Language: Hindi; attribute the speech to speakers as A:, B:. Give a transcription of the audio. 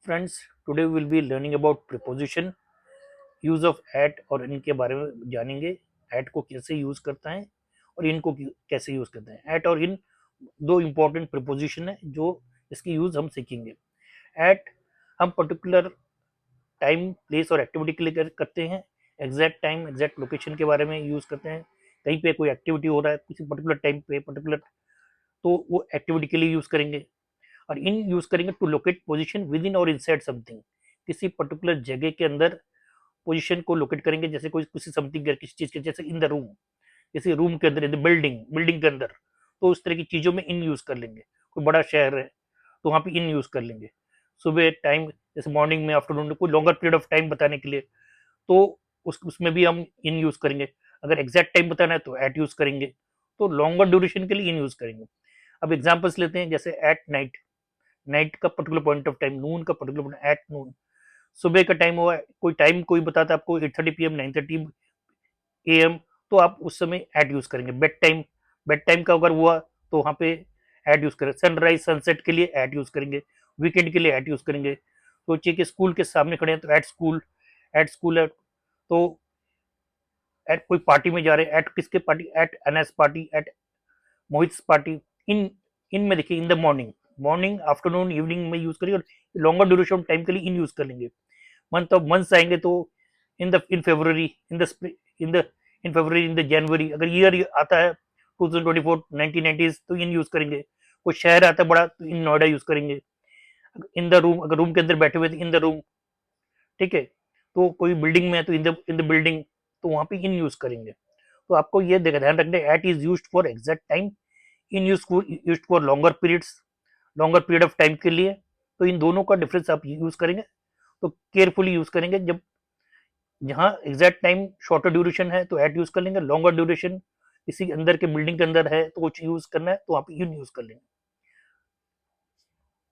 A: Friends, today will be learning about preposition, use of at और इनके बारे में जानेंगे। एट को कैसे यूज करता है और इनको कैसे यूज करते हैं। एट और इन दो इंपॉर्टेंट प्रीपोजिशन है जो इसकी यूज हम सीखेंगे। एट हम पर्टिकुलर टाइम, प्लेस और एक्टिविटी के लिए करते हैं। एग्जैक्ट टाइम, एग्जैक्ट लोकेशन के बारे में यूज करते हैं। कहीं पे कोई एक्टिविटी हो रहा है किसी पर्टिकुलर टाइम पे पर्टिकुलर, तो वो एक्टिविटी के लिए यूज करेंगे। और इन यूज करेंगे to locate position within और इनसाइड समथिंग, किसी पर्टिकुलर जगह के अंदर पोजीशन को लोकेट करेंगे। जैसे कोई किसी समथिंग किसी चीज के, जैसे इन द रूम, किसी रूम के अंदर, इन द बिल्डिंग, बिल्डिंग के अंदर, तो उस तरह की चीजों में इन यूज कर लेंगे। कोई बड़ा शहर है तो वहां पे इन यूज कर लेंगे। सुबह टाइम, जैसे मॉर्निंग में, आफ्टरनून में, कोई लॉन्गर पीरियड ऑफ टाइम बताने के लिए, तो उसमें भी हम इन यूज करेंगे। अगर एग्जैक्ट टाइम बताना है तो एट यूज करेंगे। तो लॉन्गर ड्यूरेशन के लिए इन यूज करेंगे। अब एग्जांपल्स लेते हैं, जैसे एट नाइट, नाइट का पर्टिकुलर पॉइंट ऑफ टाइम, नून का पर्टिकुलर पॉइंट एट नून। सुबह का टाइम हुआ, कोई टाइम कोई बताता है आपको 8:30 PM, 9:30 AM, तो आप उस समय एट यूज करेंगे। बेड टाइम, बेड टाइम का अगर हुआ तो वहां पे एट यूज करें। सनराइज सनसेट के लिए एट यूज करेंगे। वीकेंड के लिए एट यूज करेंगे। सोचिए कि स्कूल के सामने खड़े हैं तो एट स्कूल, एट स्कूल है तो एट कोई पार्टी में जा रहे हैं, एट किसके party, at NS party, at Mohit party. इन इनमें देखिए, in the morning, morning afternoon evening में यूज करिए। और लॉन्गर ड्यूरेशन टाइम के लिए इन यूज कर लेंगे। मंथ ऑफ मंथ्स आएंगे तो in February, in the in February, in the January. अगर ईयर आता है 2024 1990s तो इन यूज करेंगे। कोई शहर आता है बड़ा तो इन नोएडा यूज करेंगे। इन द रूम, अगर रूम के अंदर बैठे हुए तो इन द रूम, ठीक है। तो कोई बिल्डिंग में है तो इन द बिल्डिंग, तो वहां पे इन यूज करेंगे। तो आपको ये ध्यान रखना है, at is used for exact time, in used for longer periods, longer period of time के लिए। तो इन दोनों का डिफरेंस आप यूज करेंगे तो केयरफुली यूज करेंगे। जब जहाँ एग्जैक्ट टाइम शॉर्टर ड्यूरेशन है तो एट यूज कर लेंगे, लॉन्गर ड्यूरेशन किसी अंदर के बिल्डिंग के अंदर है तो कुछ यूज करना है तो आप इन यूज कर लेंगे।